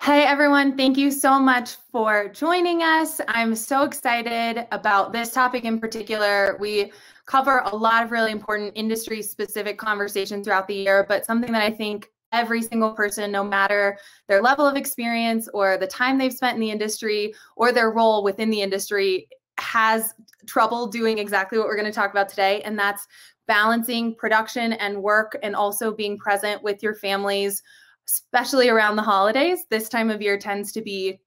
Hey everyone, thank you so much for joining us. I'm so excited about this topic in particular. We cover a lot of really important industry specific conversations throughout the year, but something that I think every single person, no matter their level of experience or the time they've spent in the industry or their role within the industry, has trouble doing exactly what we're going to talk about today. And that's balancing production and work and also being present with your families, especially around the holidays. This time of year tends to be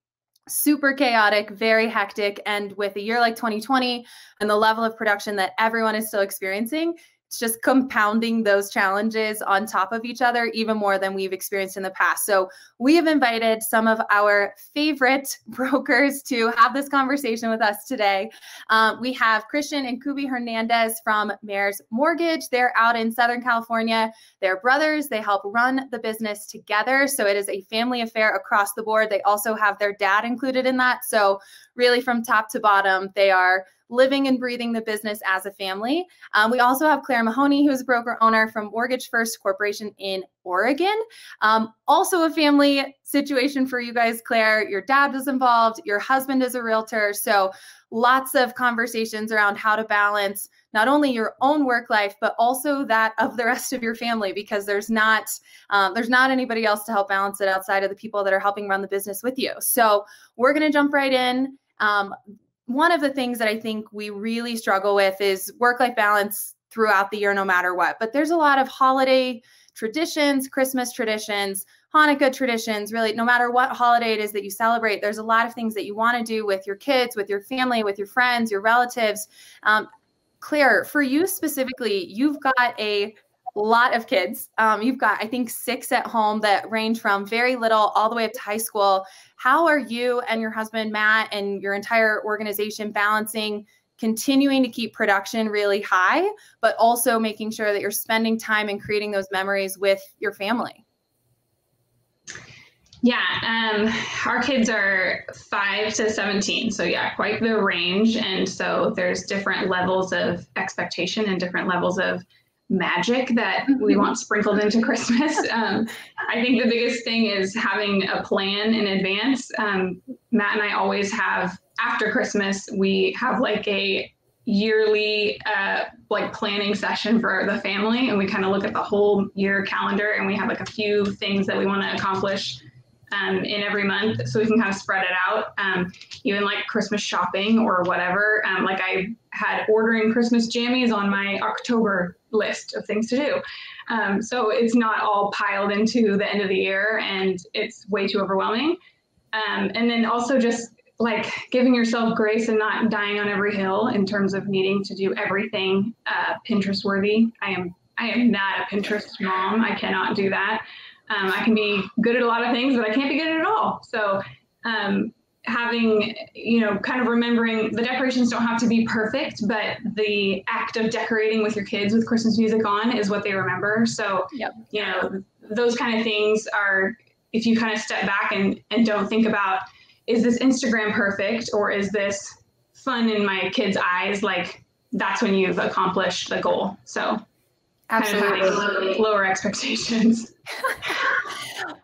super chaotic, very hectic. And with a year like 2020 and the level of production that everyone is still experiencing, it's just compounding those challenges on top of each other even more than we've experienced in the past. So we have invited some of our favorite brokers to have this conversation with us today. We have Christian and Kubi Hernandez from Mayor's Mortgage. They're out in Southern California. They're brothers. They help run the business together. So it is a family affair across the board. They also have their dad included in that. So really from top to bottom, they are living and breathing the business as a family. We also have Claire Mahoney, who's a broker owner from Mortgage First Corporation in Oregon. Also a family situation for you guys, Claire. Your dad was involved, your husband is a realtor. So lots of conversations around how to balance not only your own work life, but also that of the rest of your family, because there's not anybody else to help balance it outside of the people that are helping run the business with you. So we're going to jump right in. One of the things that I think we really struggle with is work-life balance throughout the year, no matter what. But there's a lot of holiday traditions, Christmas traditions, Hanukkah traditions, really, no matter what holiday it is that you celebrate, there's a lot of things that you want to do with your kids, with your family, with your friends, your relatives. Claire, for you specifically, you've got a lot of kids. You've got, I think, 6 at home that range from very little all the way up to high school. How are you and your husband, Matt, and your entire organization balancing continuing to keep production really high, but also making sure that you're spending time and creating those memories with your family? Yeah, our kids are 5 to 17. So yeah, quite the range. And so there's different levels of expectation and different levels of magic that we want sprinkled into Christmas. I think the biggest thing is having a plan in advance. Matt and I always have, after Christmas, we have like a yearly like planning session for the family, and we kind of look at the whole year calendar, and we have like a few things that we want to accomplish in every month, so we can kind of spread it out, even like Christmas shopping or whatever. Like I had ordering Christmas jammies on my October list of things to do. So it's not all piled into the end of the year and it's way too overwhelming. And then also just like giving yourself grace and not dying on every hill in terms of needing to do everything Pinterest worthy. I am not a Pinterest mom. I cannot do that. I can be good at a lot of things, but I can't be good at it all. So having, kind of remembering the decorations don't have to be perfect, but the act of decorating with your kids with Christmas music on is what they remember. So, those kind of things are, if you kind of step back and don't think about, is this Instagram perfect or is this fun in my kids' eyes? Like that's when you've accomplished the goal. So Absolutely. kind of having lower expectations.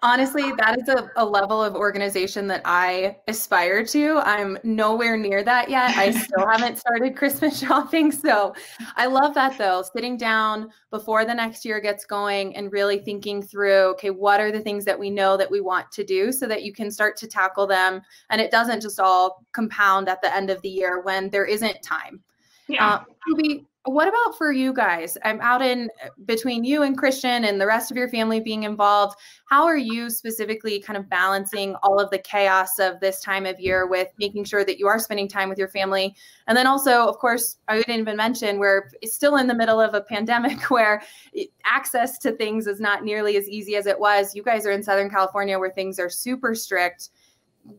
Honestly, that is a level of organization that I aspire to. I'm nowhere near that yet. I still haven't started Christmas shopping. So I love that though, sitting down before the next year gets going and really thinking through, okay, what are the things that we know that we want to do so that you can start to tackle them and it doesn't just all compound at the end of the year when there isn't time. Yeah. What about for you guys? I'm out in between you and Christian and the rest of your family being involved. How are you specifically kind of balancing all of the chaos of this time of year with making sure that you are spending time with your family? And then also, of course, I didn't even mention we're still in the middle of a pandemic where access to things is not nearly as easy as it was. You guys are in Southern California where things are super strict.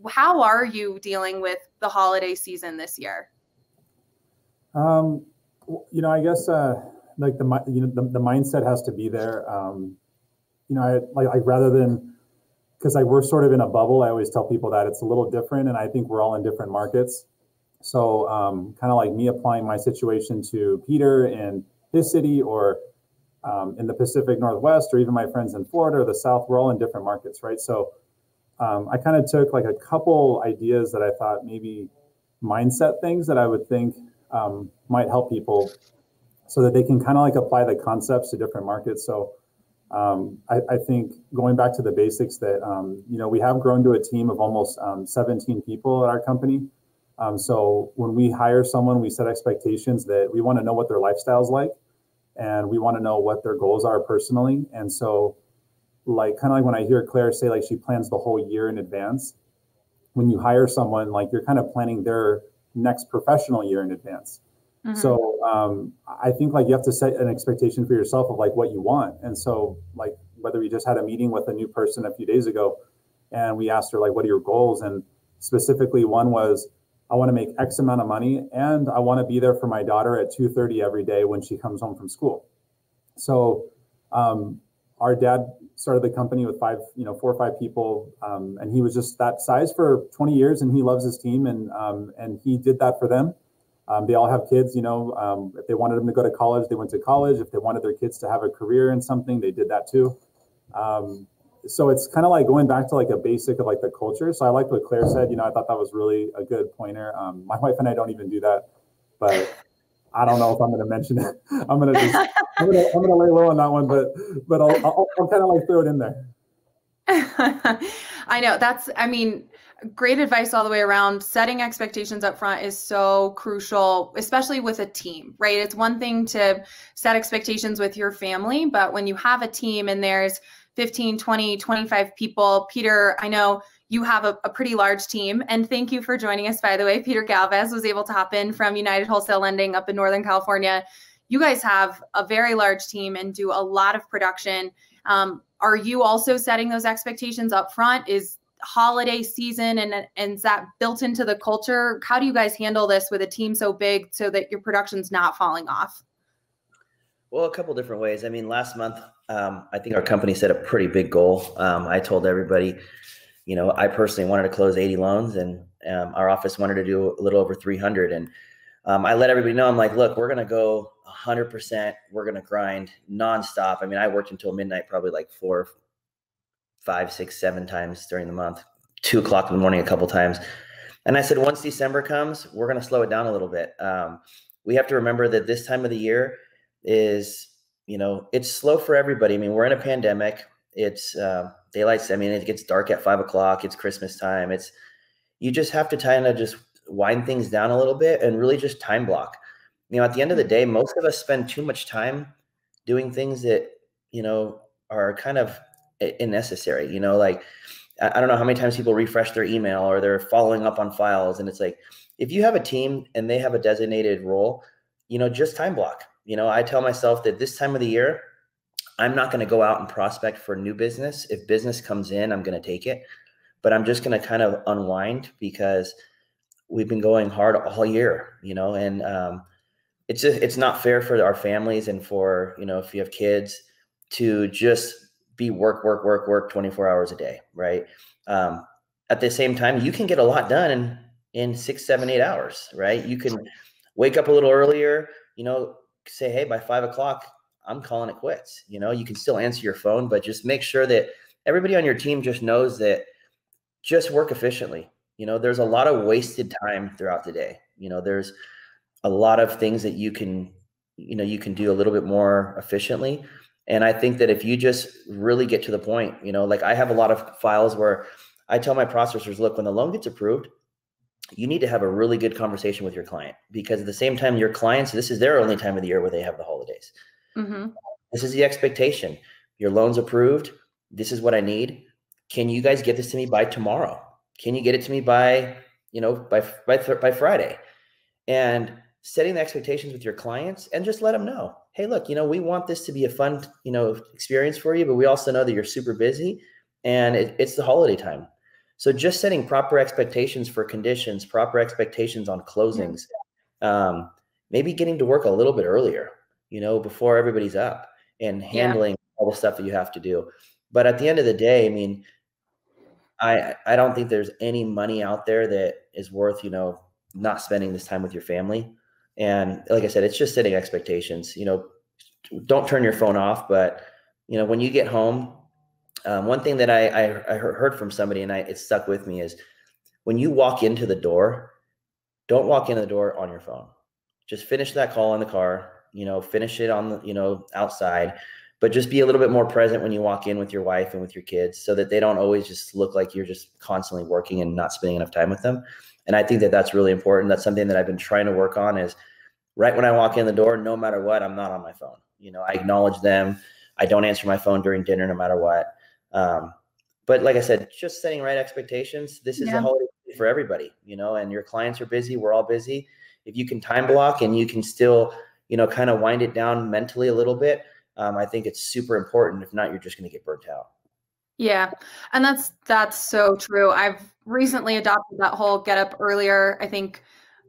How are you dealing with the holiday season this year? I guess like the mindset has to be there. I rather than, because we're sort of in a bubble, I always tell people that it's a little different, and I think we're all in different markets. So kind of like me applying my situation to Peter in his city, or in the Pacific Northwest, or even my friends in Florida or the South, we're all in different markets, right? So I kind of took like a couple ideas that I thought maybe mindset things that I would think might help people so that they can kind of like apply the concepts to different markets. So I think going back to the basics that, we have grown to a team of almost 17 people at our company. So when we hire someone, we set expectations that we want to know what their lifestyle's like, and we want to know what their goals are personally. And so like, kind of like when I hear Claire say, like, she plans the whole year in advance, when you hire someone, like, you're kind of planning their next professional year in advance. Mm-hmm. So I think like you have to set an expectation for yourself of like what you want. And so like whether we just had a meeting with a new person a few days ago and we asked her like, what are your goals? And specifically one was, I want to make X amount of money and I want to be there for my daughter at 2:30 every day when she comes home from school. So our dad started the company with 4 or 5 people, and he was just that size for 20 years, and he loves his team, and he did that for them. They all have kids, if they wanted them to go to college, they went to college. If they wanted their kids to have a career in something, they did that too. So it's kind of like going back to like a basic of like the culture. So I like what Claire said, I thought that was really a good pointer. My wife and I don't even do that, but I don't know if I'm going to mention it. I'm going to lay low on that one, but I'll kind of like throw it in there. I know great advice all the way around. Setting expectations up front is so crucial, especially with a team, right? It's one thing to set expectations with your family, but when you have a team and there's 15, 20, 25 people, Peter, I know you have a pretty large team, and thank you for joining us, by the way. Peter Galvez was able to hop in from United Wholesale Lending up in Northern California. You guys have a very large team and do a lot of production. Are you also setting those expectations up front? Is holiday season and is that built into the culture? How do you guys handle this with a team so big so that your production's not falling off? Well, a couple different ways. Last month, I think our company set a pretty big goal. I told everybody, I personally wanted to close 80 loans, and our office wanted to do a little over 300. And I let everybody know, I'm like, look, we're going to go 100%. We're going to grind nonstop. I worked until midnight, probably like 4, 5, 6, 7 times during the month, 2 o'clock in the morning a couple times. And I said, once December comes, we're going to slow it down a little bit. We have to remember that this time of the year is, it's slow for everybody. We're in a pandemic. It's daylight. It gets dark at 5 o'clock. It's Christmas time. You just have to kind of just wind things down a little bit and really just time block. At the end of the day, most of us spend too much time doing things that, are kind of unnecessary. Like, I don't know how many times people refresh their email or they're following up on files. And it's like, if you have a team and they have a designated role, just time block. I tell myself that this time of the year, I'm not going to go out and prospect for new business. If business comes in, I'm going to take it, but I'm just going to kind of unwind because we've been going hard all year, and it's not fair for our families and for, if you have kids to just be work 24 hours a day. Right. At the same time, you can get a lot done in 6, 7, 8 hours, right? You can wake up a little earlier, say, hey, by 5 o'clock, I'm calling it quits. You can still answer your phone, but just make sure that everybody on your team just knows that just work efficiently. There's a lot of wasted time throughout the day. There's a lot of things that you can do a little bit more efficiently. And I think that if you just really get to the point, like I have a lot of files where I tell my processors, look, when the loan gets approved, you need to have a really good conversation with your client, because at the same time, your clients, this is their only time of the year where they have the holidays. Mm-hmm. This is the expectation. Your loan's approved. This is what I need. Can you guys get this to me by tomorrow? Can you get it to me by Friday? And setting the expectations with your clients and just let them know, hey, look, we want this to be a fun, experience for you, but we also know that you're super busy and it's the holiday time. So just setting proper expectations for conditions, proper expectations on closings, maybe getting to work a little bit earlier, before everybody's up, and handling all the stuff that you have to do. But at the end of the day, I don't think there's any money out there that is worth, not spending this time with your family. And like I said, it's just setting expectations. Don't turn your phone off, but when you get home, One thing that I heard from somebody, and it stuck with me, is when you walk into the door, don't walk into the door on your phone. Just finish that call in the car, finish it on the, outside, but just be a little bit more present when you walk in with your wife and with your kids, so that they don't always just look like you're just constantly working and not spending enough time with them. And I think that that's really important. That's something that I've been trying to work on, is right when I walk in the door, no matter what, I'm not on my phone. I acknowledge them. I don't answer my phone during dinner, no matter what. But like I said, just setting right expectations. This is a holiday for everybody, and your clients are busy. We're all busy. If you can time block and you can still, kind of wind it down mentally a little bit, I think it's super important. If not, you're just going to get burnt out. Yeah. And that's so true. I've recently adopted that whole get up earlier. I think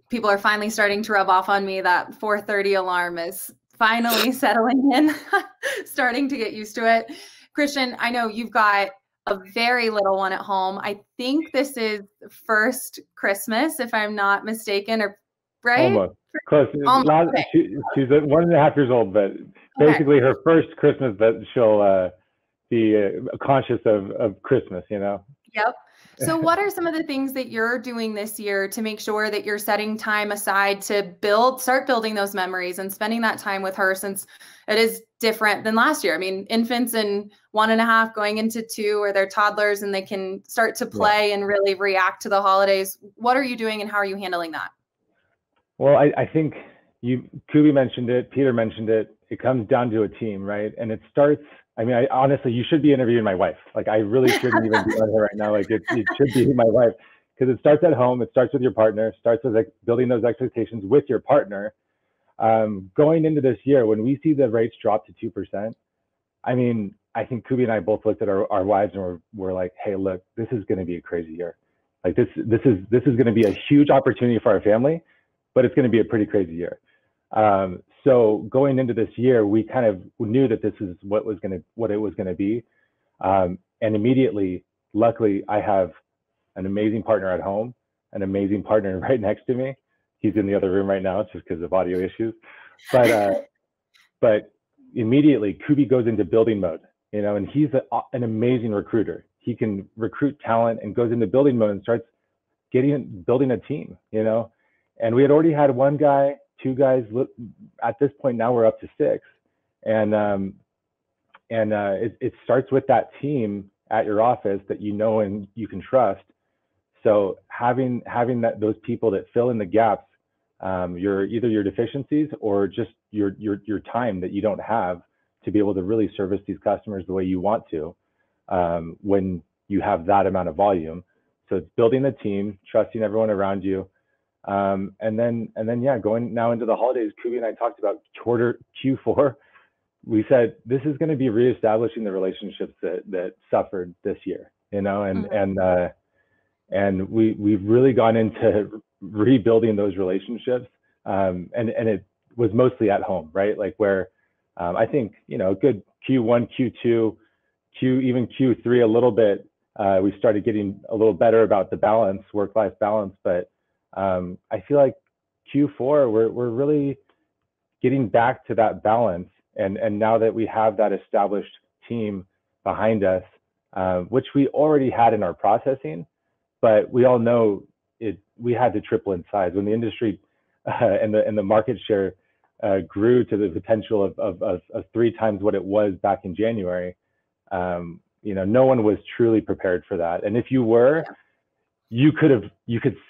people are finally starting to rub off on me. That 4:30 alarm is finally settling in, starting to get used to it. Christian, I know you've got a very little one at home. I think this is first Christmas, if I'm not mistaken, or right? Almost. Close. Almost. Okay. She's 1.5 years old, but basically her first Christmas that she'll be conscious of Christmas, Yep. So what are some of the things that you're doing this year to make sure that you're setting time aside to start building those memories and spending that time with her, since it is different than last year? I mean, infants in 1.5 going into 2, or they're toddlers and they can start to play and really react to the holidays. What are you doing and how are you handling that? Well, I think Kubi mentioned it, Peter mentioned it. It comes down to a team, right? And it starts, honestly, you should be interviewing my wife. Like, I really shouldn't even be on here right now. Like, it should be my wife, because it starts at home. It starts with your partner. It starts with building those expectations with your partner. Going into this year, when we see the rates drop to 2%, I think Kubi and I both looked at our wives and we're like, hey, look, this is going to be a crazy year. Like, this is going to be a huge opportunity for our family, but it's going to be a pretty crazy year. So going into this year, we kind of knew that this is what it was going to be. And immediately, luckily, I have an amazing partner at home, an amazing partner right next to me. He's in the other room right now. It's just because of audio issues. But immediately, Kubi goes into building mode, and he's an amazing recruiter. He can recruit talent and goes into building mode and starts building a team, And we had already had 1 guy, 2 guys. At this point now, we're up to 6, and it starts with that team at your office that and you can trust. So having those people that fill in the gaps, either your deficiencies or just your time that you don't have to be able to really service these customers the way you want to, when you have that amount of volume. So it's building the team, trusting everyone around you. And then going now into the holidays, Kubi and I talked about Q4. We said, this is going to be reestablishing the relationships that suffered this year, and we've really gone into rebuilding those relationships. And it was mostly at home, right? Like, where I think, a good Q1, Q2, even Q3 a little bit, we started getting a little better about the balance, work-life balance. But I feel like Q4, we're really getting back to that balance. And now that we have that established team behind us, which we already had in our processing, but we all know we had to triple in size. When the industry and the market share grew to the potential of 3 times what it was back in January, no one was truly prepared for that. And if you were, you could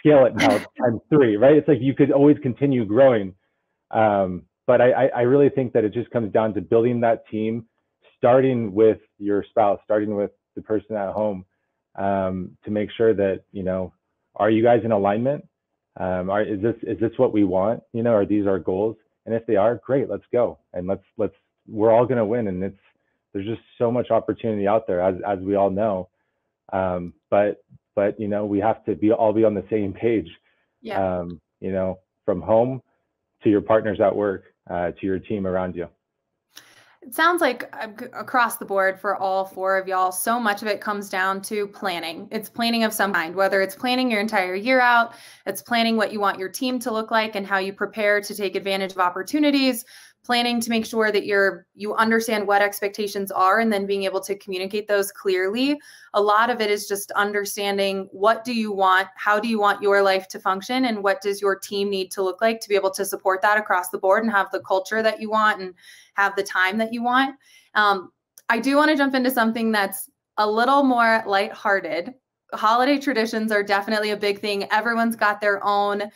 scale it now times 3, right? It's like you could always continue growing. But I really think that it just comes down to building that team, starting with your spouse, starting with the person at home, to make sure that, are you guys in alignment? Is this what we want? Are these our goals? And if they are, great, let's go. And we're all going to win. And there's just so much opportunity out there, as we all know. But we have to all be on the same page. Yeah. From home to your partners at work, to your team around you. It sounds like across the board for all 4 of y'all, so much of it comes down to planning. It's planning of some kind, whether it's planning your entire year out, it's planning what you want your team to look like and how you prepare to take advantage of opportunities, planning to make sure that you understand what expectations are and then being able to communicate those clearly. A lot of it is just understanding, what do you want? How do you want your life to function? And what does your team need to look like to be able to support that across the board and have the culture that you want and have the time that you want? I do want to jump into something that's a little more lighthearted. Holiday traditions are definitely a big thing. Everyone's got their own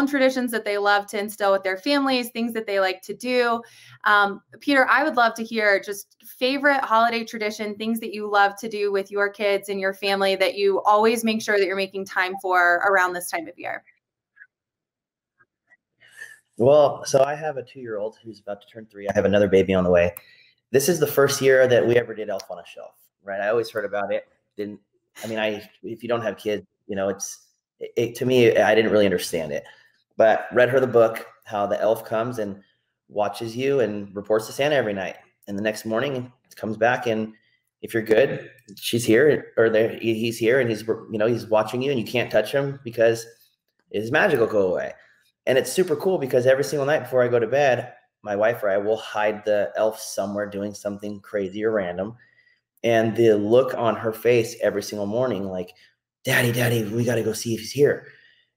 traditions that they love to instill with their families, things that they like to do. Peter, I would love to hear just favorite holiday tradition, things that you love to do with your kids and your family that you always make sure that you're making time for around this time of year. Well, so I have a 2-year-old who's about to turn 3. I have another baby on the way. This is the first year that we ever did Elf on a Shelf, right? I always heard about it. If you don't have kids, to me, I didn't really understand it, but read her the book, how the elf comes and watches you and reports to Santa every night. And the next morning comes back, and if you're good, she's here, or he's here, and he's watching you, and you can't touch him because his magic will go away. And it's super cool because every single night before I go to bed, my wife or I will hide the elf somewhere doing something crazy or random. And the look on her face every single morning, like, Daddy, we got to go see if he's here,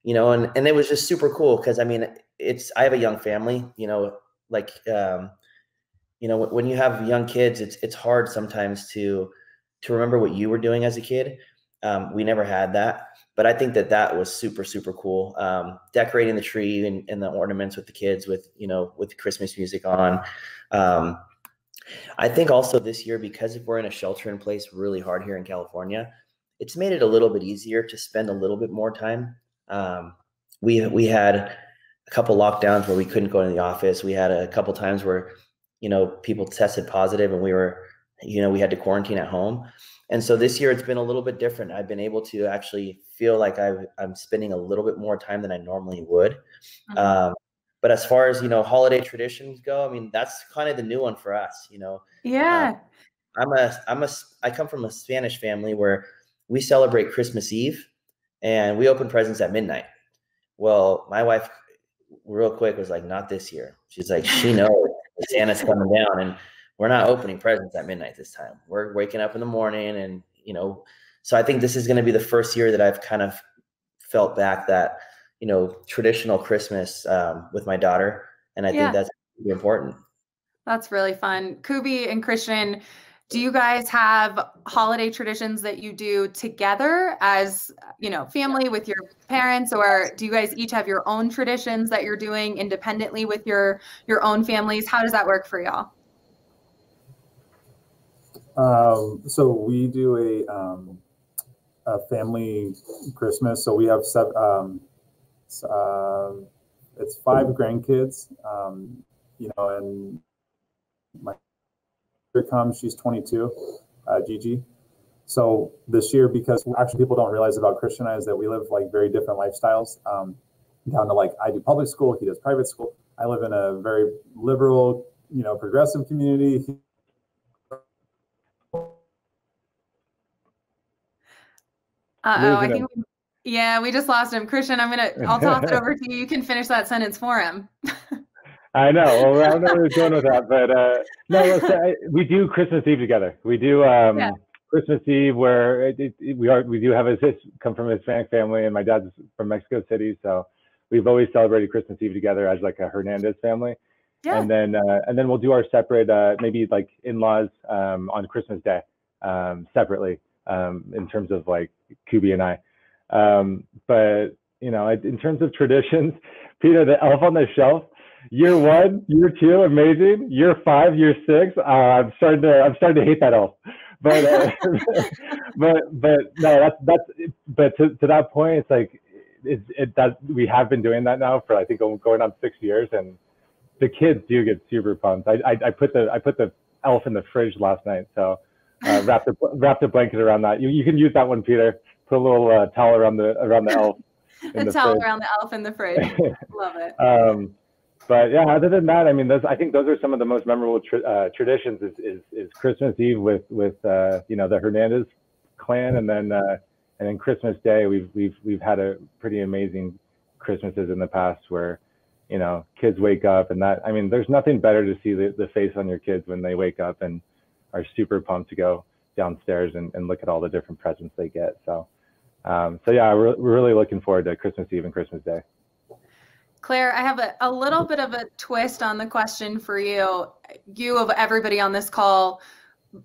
and it was just super cool. Cause I have a young family, when you have young kids, it's hard sometimes to remember what you were doing as a kid. We never had that, but I think that was super, super cool. Decorating the tree and the ornaments with the kids with the Christmas music on. I think also this year, because if we're in a shelter in place really hard here in California, it's made it a little bit easier to spend a little bit more time. We had a couple lockdowns where we couldn't go to the office. We had a couple times where, people tested positive and we had to quarantine at home. And so this year it's been a little bit different. I've been able to actually feel like I'm spending a little bit more time than I normally would. Mm-hmm. But as far as, holiday traditions go, that's kind of the new one for us, Yeah. I come from a Spanish family where we celebrate Christmas Eve and we open presents at midnight. Well, my wife real quick was like, not this year. She's like, she knows Santa's coming down and we're not opening presents at midnight this time. We're waking up in the morning and, so I think this is going to be the first year that I've kind of felt back that, traditional Christmas with my daughter. And I think that's really important. That's really fun. Kubi and Christian, do you guys have holiday traditions that you do together as, family with your parents, or do you guys each have your own traditions that you're doing independently with your own families? How does that work for y'all? So we do a family Christmas. So we have it's 5 grandkids, and my sister comes, she's 22, Gigi. So this year, because actually people don't realize about Christian and I is that we live like very different lifestyles, down to I do public school, he does private school. I live in a very liberal, progressive community. I think we just lost him. Christian, I'll toss it over to you. You can finish that sentence for him. I know. Well, I don't know where he's going with that, but no, we do Christmas Eve together. We do Christmas Eve where we do have come from a Hispanic family, and my dad's from Mexico City, so we've always celebrated Christmas Eve together as like a Hernandez family. Yeah. And then we'll do our separate maybe like in-laws on Christmas Day separately in terms of like Kubi and I. But in terms of traditions, Peter, the Elf on the Shelf, year 1, year 2, amazing. Year 5, year 6, I'm starting to hate that elf. But no, but to that point, it's like that we have been doing that now for I think going on 6 years, and the kids do get super pumped. I put the elf in the fridge last night, so wrapped a blanket around that. You can use that one, Peter. Put a little towel around the elf. A towel around the elf in the fridge. Love it. But yeah, other than that, I think those are some of the most memorable traditions. Is Christmas Eve with the Hernandez clan, and then Christmas Day. We've had a pretty amazing Christmases in the past where you know, kids wake up and that, I mean, there's nothing better to see the face on your kids when they wake up and are super pumped to go downstairs and look at all the different presents they get. So, so yeah, we're really looking forward to Christmas Eve and Christmas Day. Claire, I have a little bit of a twist on the question for you. You, of everybody on this call,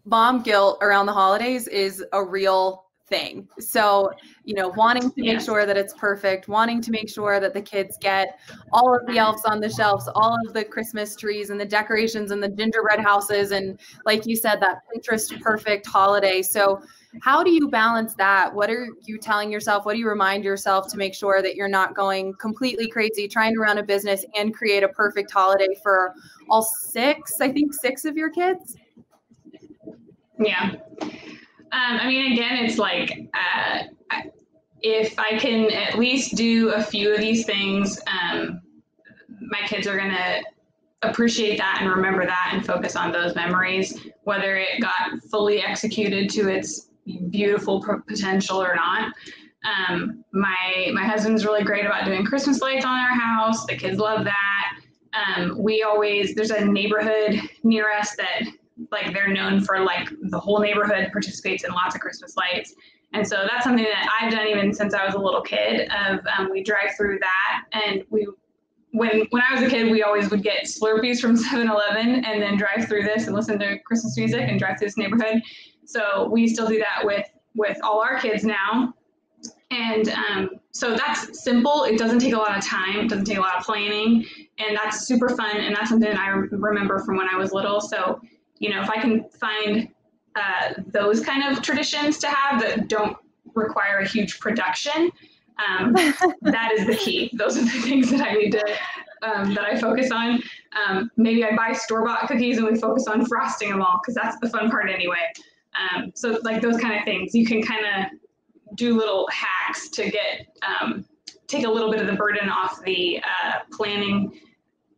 mom guilt around the holidays is a real thing. So, you know, wanting to make sure that it's perfect, wanting to make sure that the kids get all of the elves on the shelves, all of the Christmas trees and the decorations and the gingerbread houses. And like you said, that Pinterest perfect holiday. So how do you balance that? What are you telling yourself? What do you remind yourself to make sure that you're not going completely crazy, trying to run a business and create a perfect holiday for all six of your kids? Yeah. I mean, again, it's like, if I can at least do a few of these things, my kids are going to appreciate that and remember that and focus on those memories, whether it got fully executed to its beautiful potential or not. My husband's really great about doing Christmas lights on our house. The kids love that. There's a neighborhood near us that, like, they're known for, like, the whole neighborhood participates in lots of Christmas lights. And so that's something that I've done even since I was a little kid. We drive through that, and when I was a kid, we always would get Slurpees from 7-Eleven and then drive through this and listen to Christmas music and drive through this neighborhood. So we still do that with all our kids now. And so that's simple. It doesn't take a lot of time. It doesn't take a lot of planning, and that's super fun. And that's something I remember from when I was little. So, you know, if I can find those kind of traditions to have that don't require a huge production, that is the key. Those are the things that I need to, that I focus on. Maybe I buy store-bought cookies and we focus on frosting them all, because that's the fun part anyway. So like those kind of things, you can kind of do little hacks to get, take a little bit of the burden off the planning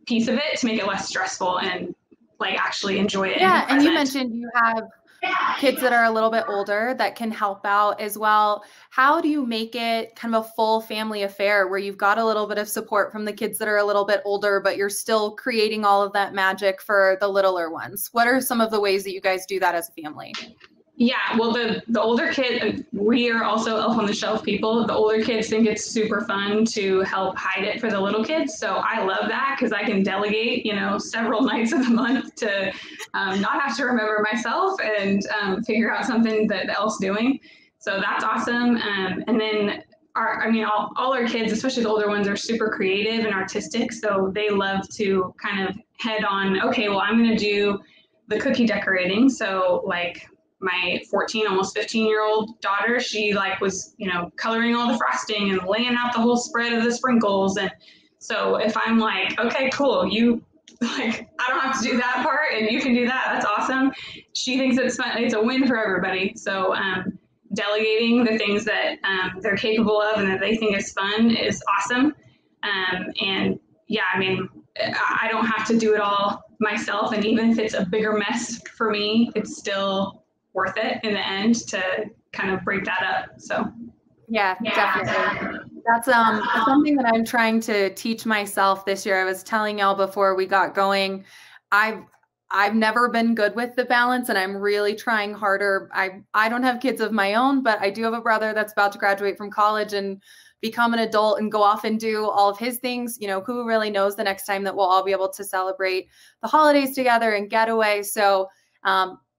piece of it to make it less stressful and like actually enjoy it. Yeah, and you mentioned you have kids that are a little bit older that can help out as well. How do you make it kind of a full family affair where you've got a little bit of support from the kids that are a little bit older, but you're still creating all of that magic for the littler ones? What are some of the ways that you guys do that as a family? Yeah, well, the older kid, we are also elf on the shelf people. The older kids think it's super fun to help hide it for the little kids. So I love that because I can delegate, you know, several nights of the month to not have to remember myself and figure out something that the elf's doing. So that's awesome. And then all our kids, especially the older ones, are super creative and artistic. So they love to kind of head on, okay, well, I'm going to do the cookie decorating. So like, my 14, almost 15-year-old daughter, she like was, you know, coloring all the frosting and laying out the whole spread of the sprinkles. And so if I'm like, okay, cool, you like, I don't have to do that part and you can do that, that's awesome. She thinks it's fun. It's a win for everybody. So delegating the things that they're capable of and that they think is fun is awesome. And yeah, I mean, I don't have to do it all myself. And even if it's a bigger mess for me, it's still worth it in the end to kind of break that up. So yeah, definitely. That's something that I'm trying to teach myself this year. I was telling y'all before we got going, I've never been good with the balance, and I'm really trying harder. I don't have kids of my own, but I do have a brother that's about to graduate from college and become an adult and go off and do all of his things. You know, who really knows the next time that we'll all be able to celebrate the holidays together and get away. So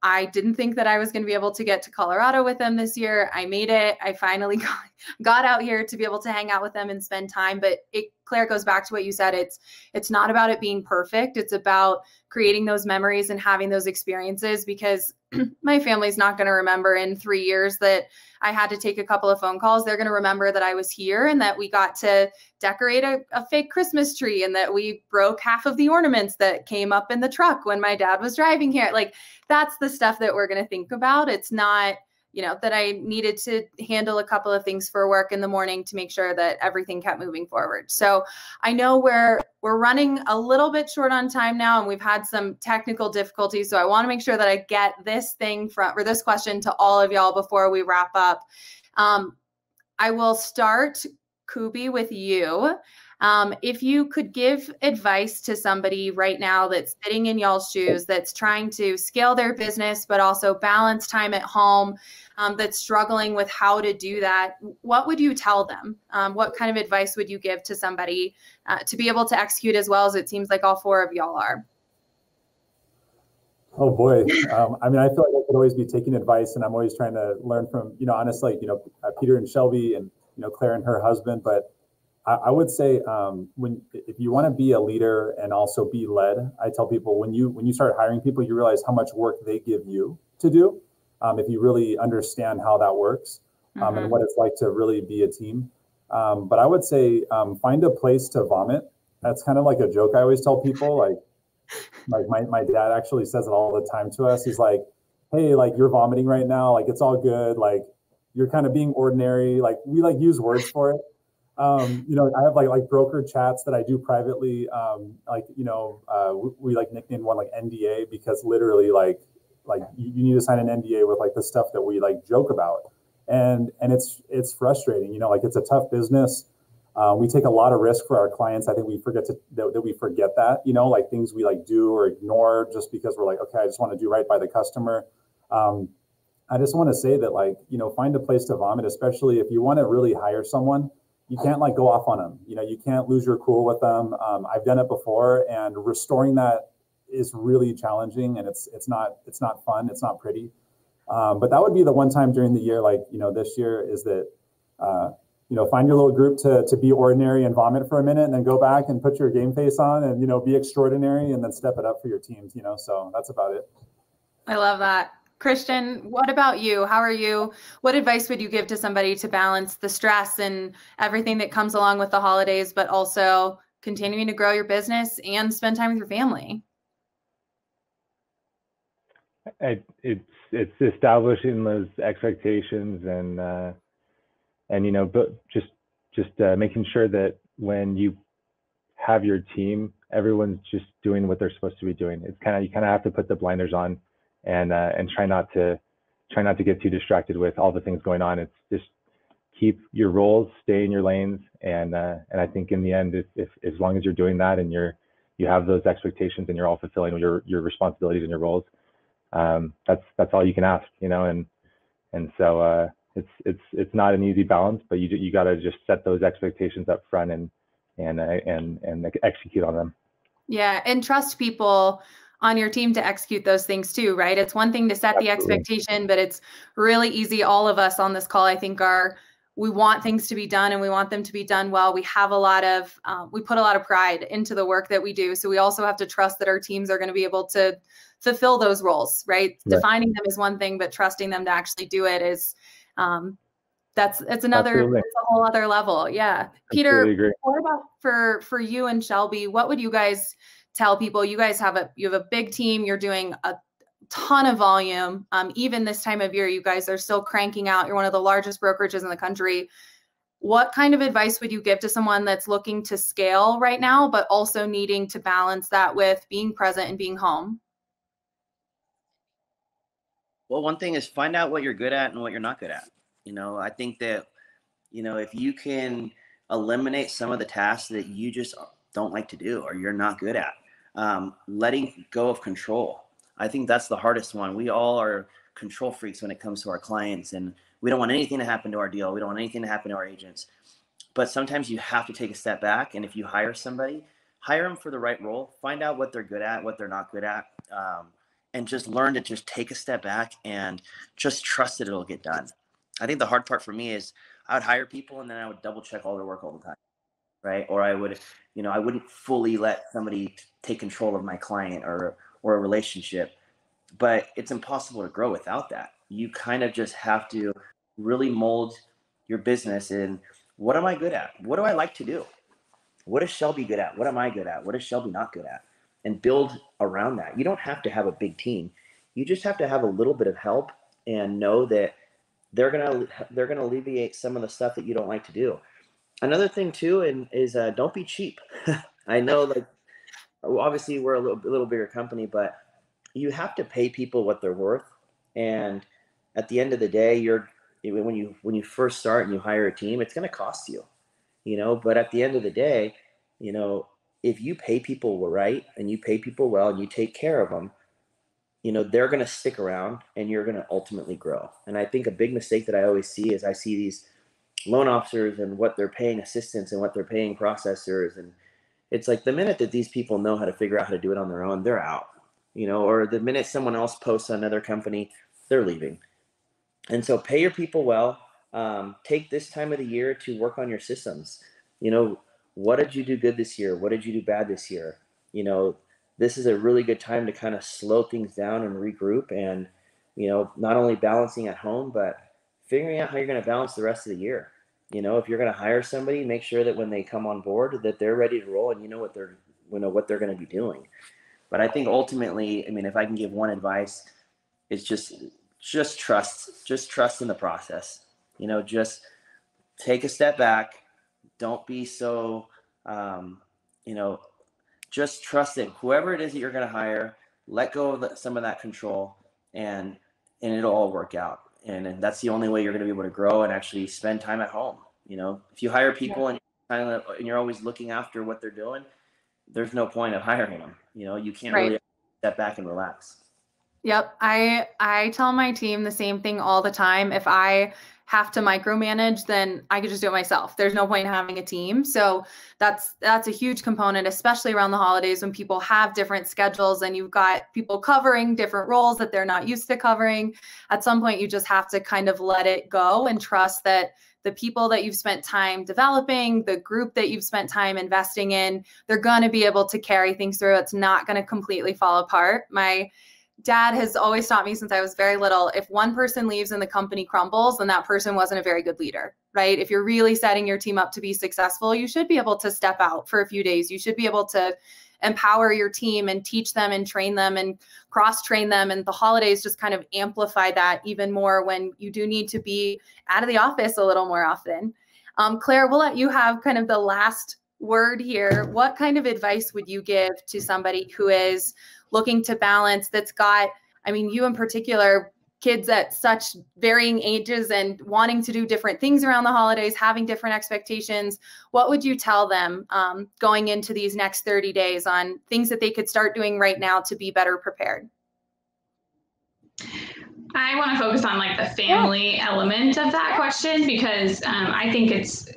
I didn't think that I was going to be able to get to Colorado with them this year. I made it. I finally got out here to be able to hang out with them and spend time. But Claire, goes back to what you said. It's not about it being perfect. It's about creating those memories and having those experiences, because my family's not going to remember in 3 years that I had to take a couple of phone calls. They're going to remember that I was here and that we got to decorate a fake Christmas tree and that we broke half of the ornaments that came up in the truck when my dad was driving here. Like, that's the stuff that we're going to think about. It's not, you know, that I needed to handle a couple of things for work in the morning to make sure that everything kept moving forward. So I know we're running a little bit short on time now, and we've had some technical difficulties. So I want to make sure that I get this question to all of y'all before we wrap up. I will start Kubi, with you. If you could give advice to somebody right now that's sitting in y'all's shoes, that's trying to scale their business, but also balance time at home, that's struggling with how to do that, what would you tell them? What kind of advice would you give to somebody to be able to execute as well as it seems like all four of y'all are? Oh boy. I mean, I feel like I could always be taking advice, and I'm always trying to learn from, honestly, Peter and Shelby and, Claire and her husband. But I would say if you want to be a leader and also be led, I tell people when you start hiring people, you realize how much work they give you to do. If you really understand how that works and what it's like to really be a team. But I would say find a place to vomit. That's kind of like a joke I always tell people. Like my dad actually says it all the time to us. He's like, hey, like you're vomiting right now. Like it's all good. Like you're kind of being ordinary. Like we use words for it. I have like broker chats that I do privately. We nicknamed one like NDA because literally like you need to sign an NDA with like the stuff that we like joke about. And it's frustrating, like it's a tough business. We take a lot of risk for our clients. I think we forget that we forget that, like things we like do or ignore just because we're like, okay, I just want to do right by the customer. I just want to say that find a place to vomit, especially if you want to really hire someone. You can't like go off on them. You can't lose your cool with them. I've done it before, and restoring that is really challenging, and it's not fun. It's not pretty. But that would be the one time during the year, this year, is that find your little group to be ordinary and vomit for a minute, and then go back and put your game face on and be extraordinary, and then step it up for your teams. So that's about it. I love that. Christian, what about you? How are you? What advice would you give to somebody to balance the stress and everything that comes along with the holidays, but also continuing to grow your business and spend time with your family? It's establishing those expectations but just making sure that when you have your team, everyone's just doing what they're supposed to be doing. It's you kind of have to put the blinders on and try not to get too distracted with all the things going on. It's just keep your roles, stay in your lanes, and I think in the end, if as long as you're doing that and you have those expectations and you're all fulfilling your responsibilities and your roles, that's all you can ask, and so it's not an easy balance, but you got to just set those expectations up front and execute on them. Yeah, and trust people on your team to execute those things too, right? It's one thing to set the expectation, but it's really easy. All of us on this call, I think, we want things to be done and we want them to be done well. We have we put a lot of pride into the work that we do. So we also have to trust that our teams are going to be able to fulfill those roles, right? Defining them is one thing, but trusting them to actually do it is, it's a whole other level. Yeah. Peter, what about for you and Shelby, what would you guys tell people? You guys have a big team. You're doing a ton of volume. Even this time of year, you guys are still cranking out. You're one of the largest brokerages in the country. What kind of advice would you give to someone that's looking to scale right now, but also needing to balance that with being present and being home? Well, one thing is find out what you're good at and what you're not good at. I think that, if you can eliminate some of the tasks that you just don't like to do or you're not good at, letting go of control. I think that's the hardest one. We all are control freaks when it comes to our clients, and we don't want anything to happen to our deal. We don't want anything to happen to our agents. But sometimes you have to take a step back, and if you hire somebody, hire them for the right role. Find out what they're good at, what they're not good at, and just learn to just take a step back and just trust that it'll get done. I think the hard part for me is I would hire people and then I would double check all their work all the time, right? Or I would, I wouldn't fully let somebody take control of my client or a relationship. But it's impossible to grow without that. You kind of just have to really mold your business in what am I good at? What do I like to do? What is Shelby good at? What am I good at? What is Shelby not good at? And build around that. You don't have to have a big team. You just have to have a little bit of help and know that they're gonna alleviate some of the stuff that you don't like to do. Another thing too, is don't be cheap. I know, obviously we're a little bigger company, but you have to pay people what they're worth. And at the end of the day, when you first start and you hire a team, it's going to cost you. but at the end of the day, if you pay people right and you pay people well and you take care of them, they're going to stick around and you're going to ultimately grow. And I think a big mistake that I always see is I see these loan officers and what they're paying assistants and what they're paying processors. And it's like the minute that these people know how to figure out how to do it on their own, they're out, or the minute someone else posts on another company, they're leaving. And so pay your people well. Take this time of the year to work on your systems. What did you do good this year? What did you do bad this year? This is a really good time to kind of slow things down and regroup and, not only balancing at home, but figuring out how you're going to balance the rest of the year. If you're going to hire somebody, make sure that when they come on board that they're ready to roll and what they're going to be doing. But I think ultimately, if I can give one advice, it's just trust in the process. Just take a step back. Don't be so, just trust in whoever it is that you're going to hire. Let go of some of that control, and it'll all work out. And that's the only way you're going to be able to grow and actually spend time at home. If you hire people and you're always looking after what they're doing, there's no point of hiring them. You can't really step back and relax. Yep. I tell my team the same thing all the time. If I have to micromanage, then I could just do it myself. There's no point in having a team. So that's a huge component, especially around the holidays when people have different schedules and you've got people covering different roles that they're not used to covering. At some point, you just have to kind of let it go and trust that the people that you've spent time developing, the group that you've spent time investing in, they're going to be able to carry things through. It's not going to completely fall apart. My dad has always taught me since I was very little, if one person leaves and the company crumbles, then that person wasn't a very good leader, right? If you're really setting your team up to be successful, you should be able to step out for a few days. You should be able to empower your team and teach them and train them and cross-train them. And the holidays just kind of amplify that even more when you do need to be out of the office a little more often. Claire, we'll let you have kind of the last word here. What kind of advice would you give to somebody who is looking to balance, that's got, you in particular, kids at such varying ages and wanting to do different things around the holidays, having different expectations? What would you tell them going into these next 30 days on things that they could start doing right now to be better prepared? I want to focus on the family element of that question, because I think it's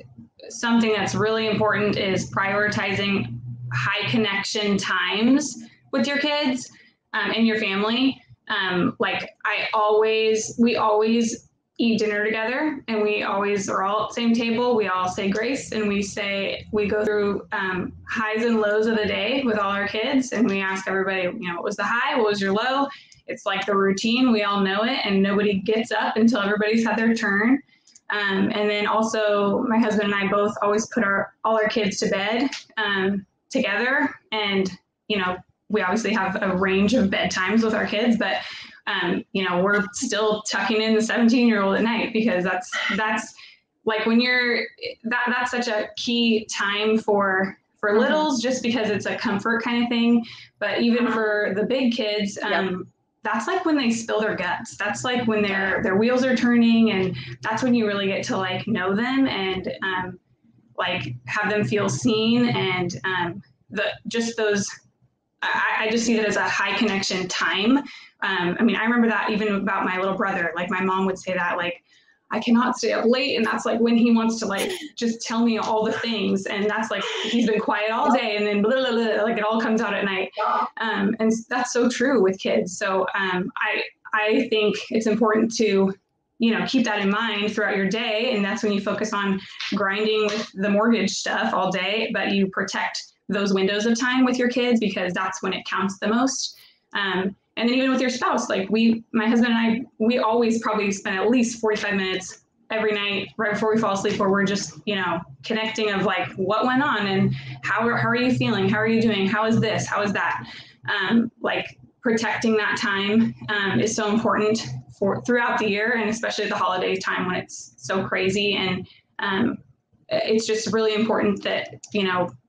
something that's really important is prioritizing high connection times with your kids and your family. We always eat dinner together, and we always are all at the same table. We all say grace, and we go through highs and lows of the day with all our kids, and we ask everybody, what was the high? What was your low? It's like the routine. We all know it, and nobody gets up until everybody's had their turn. And then also my husband and I both always put all our kids to bed together, and we obviously have a range of bedtimes with our kids, but we're still tucking in the 17-year-old at night, because that's when that's such a key time for littles, just because it's a comfort kind of thing. But even for the big kids, that's when they spill their guts. That's when their wheels are turning, and that's when you really get to know them and have them feel seen, and I just see that as a high connection time. I remember that even about my little brother. My mom would say that, I cannot stay up late, and that's when he wants to just tell me all the things, and that's he's been quiet all day, and then blah, blah, blah, it all comes out at night. And that's so true with kids. So I think it's important to keep that in mind throughout your day, and that's when you focus on grinding with the mortgage stuff all day, but you protect those windows of time with your kids, because that's when it counts the most. And then even with your spouse, my husband and I, we always probably spend at least 45 minutes every night right before we fall asleep, where we're just, connecting of what went on and how are you feeling? How are you doing? How is this? How is that? Protecting that time is so important throughout the year, and especially the holiday time when it's so crazy. And it's just really important that,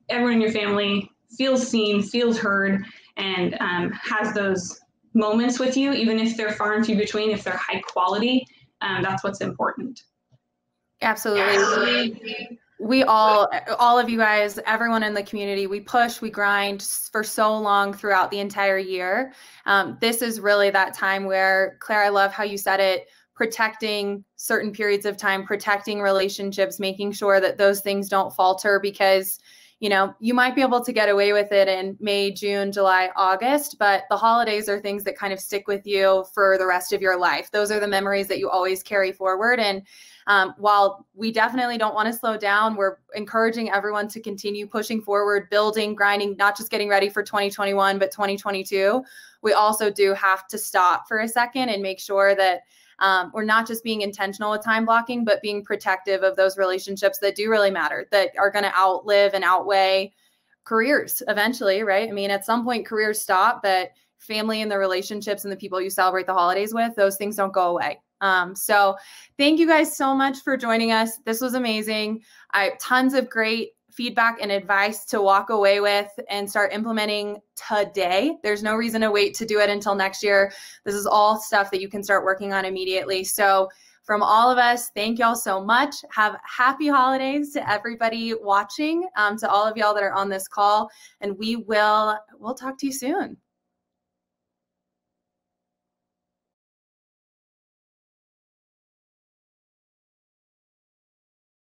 everyone in your family feels seen, feels heard, and has those moments with you, even if they're far and few between. If they're high quality, that's what's important. Absolutely. we all of you guys, everyone in the community, we push, we grind for so long throughout the entire year. This is really that time where, Claire, I love how you said it, protecting certain periods of time, protecting relationships, making sure that those things don't falter, because you know, you might be able to get away with it in May, June, July, August, but the holidays are things that kind of stick with you for the rest of your life. Those are the memories that you always carry forward. And while we definitely don't want to slow down, we're encouraging everyone to continue pushing forward, building, grinding, not just getting ready for 2021, but 2022. We also do have to stop for a second and make sure that we're not just being intentional with time blocking, but being protective of those relationships that do really matter, that are going to outlive and outweigh careers eventually, right? I mean, at some point careers stop, but family and the relationships and the people you celebrate the holidays with, those things don't go away. So thank you guys so much for joining us. This was amazing. I have tons of great feedback and advice to walk away with and start implementing today. There's no reason to wait to do it until next year. This is all stuff that you can start working on immediately. So from all of us, thank y'all so much. Have happy holidays to everybody watching, to all of y'all that are on this call, and we'll talk to you soon.